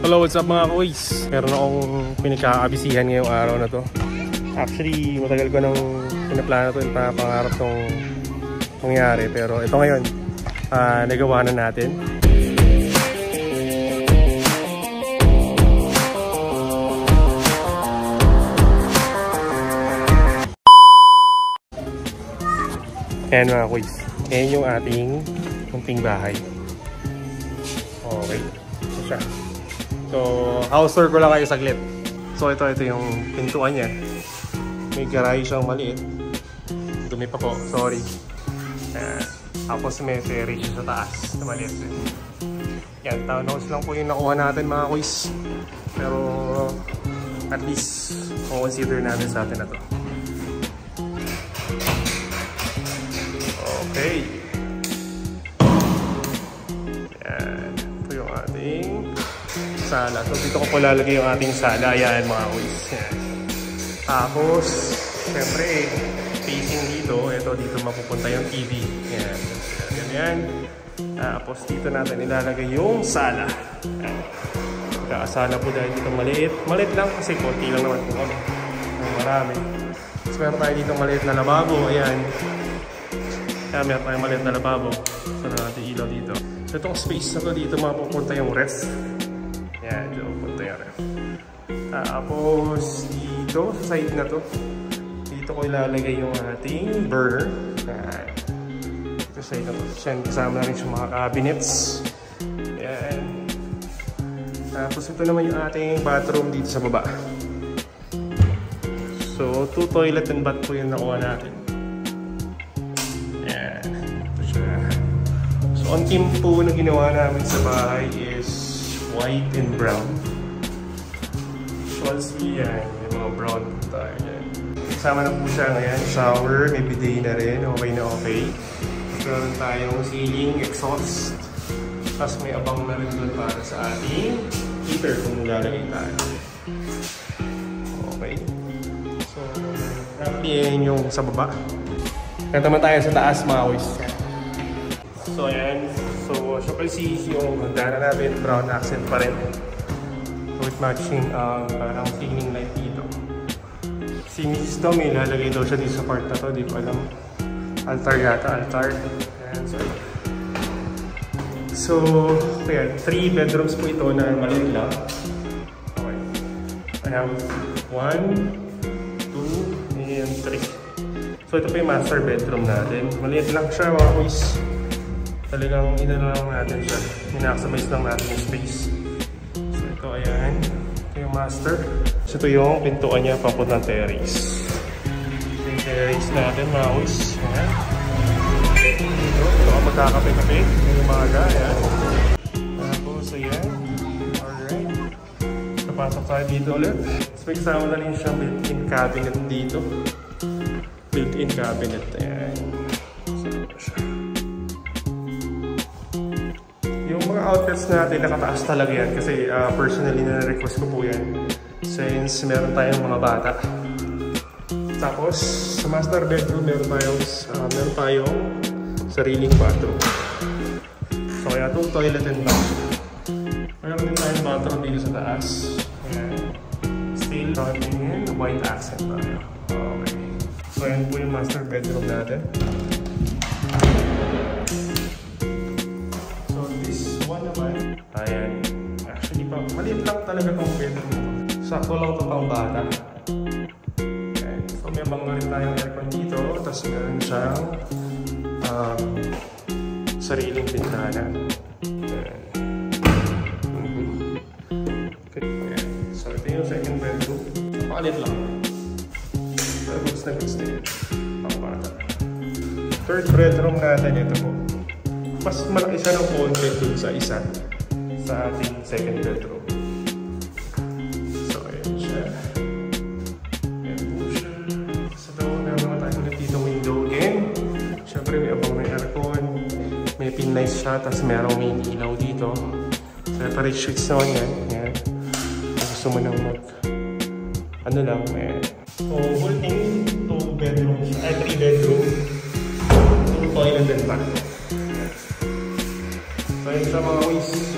Hello, what's up mga kuys? Meron akong pinagkakabisihan ngayong araw na to. Actually, matagal ko nang pinaplano to, pangarap tong mangyari. Pero ito ngayon, nagawa na natin. Ayan mga kuys, ayan yung ating munting bahay. Okay, ito siya. So, house tour ko lang kayo saglit. So, ito yung pintuan niya. May garage siyang maliit. Dumi pa po, sorry. Tapos may terrace siya sa taas na maliit. Yan, townhouse lang po yung nakuha natin mga kuys. Pero, at least, consider natin sa atin na to. Okay. Yan. Ito yung ating sala. So dito ko po lalagay yung ating sala. Yan mga kuys. Tapos, syempre, facing dito. Ito, dito mapupunta yung TV. Yan. Yan. Tapos dito natin ilalagay yung sala. Yan. Kakasala po dahil dito maliit. Maliit lang kasi konti lang naman po kami. Marami. Tapos meron tayo dito maliit na lababo. Ayan. Meron tayong maliit na lababo. So na natin ilaw dito. So itong space na to dito mapupunta yung ref. Yan, dito mapupunta yung ref. Tapos dito sa side na to, dito ko ilalagay yung ating burner. Dito sa side na to. Yan, kasama na rin yung mga cabinets. Yan. Tapos ito naman yung ating bathroom dito sa baba. So 2 toilet and bath po yung nakuha natin. So, ang team po na ginawa namin sa bahay is white and brown. So, as yan, may mga brown po tayo yan. Kasama na po siya ngayon. Shower, may bidet na rin. Okay na okay. Meron tayong ceiling, exhaust. Tapos may abang na rin doon para sa ating heater kung lalagay tayo. Okay. So, roughly yan yung sa baba. Kaya naman tayo sa taas mga kuys. So ayan, so as you can see yung hagdanan natin, brown accent pa rin. So with matching parang ceiling light dito. Si Mrs. daw may lalagay daw siya dito sa part na to, di ko alam. Altar yata, altar. Ayan, so ayan, 3 bedrooms po ito na maliit lang. Okay. I have 1, 2, and 3. So ito pa yung master bedroom natin. Maliit lang siya mga kuys. Talagang inano lang natin siya. Minaximize lang natin yung space. So ito, ayan. Ito yung master. So ito yung pintuan niya papuntang terrace. Ito yung terrace natin, mga kuys. Ayan. Ito ako magkakape-kape. Yung umaga, ayan. Tapos, ayan. Alright. Napasok tayo dito ulit. So may kasama na rin siyang built-in cabinet dito. Built-in cabinet, ayan. So ito siya. Outlets natin nakataas talaga yan kasi personally na-request ko po yan since meron tayong mga bata. Tapos sa master bedroom meron tayong sariling bathroom. So kaya itong toilet and bath. Meron din tayong bathroom dito sa taas. Ayan. Still running white accent tayo. Okay. So ayan po yung master bedroom natin. Ayan. Actually, maliit lang talaga itong bedroom. Sakto lang ito pang bata. Ayan. So, may abang na rin tayong aircon dito. Tapos meron siyang sariling bintana. Ayan. Okay. Ayan. So, ito yung second bedroom. Maliit lang. Pero goods na goods na yun. Pang bata. Third bedroom natin ito po. Mas malaki siya ng konti dun sa isa. Sa ating second bedroom. So, ayan siya. Ayan po siya. Sa loob, meron naman tayo ulit dito window again. Siyempre, may abang may aircon. May pin lights siya, tapos merong may ilaw dito. Separate sheets naman yan. Ayan. Gusto mo nang ano lang, ayan. So, whole thing, 2 bedroom, 3 bedroom. 2 toilet and bath. So, yun sa mga ways.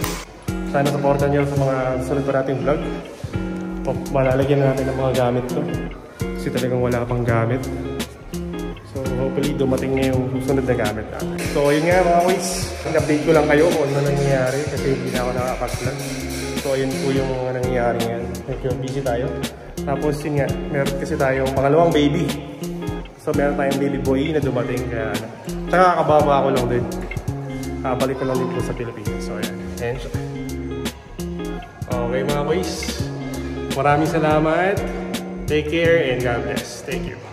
Sana supportan nyo sa mga sunod pa nating vlog. Malalagyan natin ng mga gamit to. Kasi talagang wala pang gamit. So hopefully dumating na yung susunod na gamit natin. So yun nga mga boys, update ko lang kayo kung ano nangyayari kasi hindi na ako nakapag-vlog. So ayun po yung nangyayari ngayon. Medyo busy tayo. Tapos yun nga, meron kasi tayong pangalawang baby. So meron tayong baby boy na dumating kaya ano. Tsaka kakababa ako lang din. Balik ko lang din po sa Pilipinas. So ayan, ayan siya. Okay mga boys, maraming salamat. Take care and God bless. Thank you.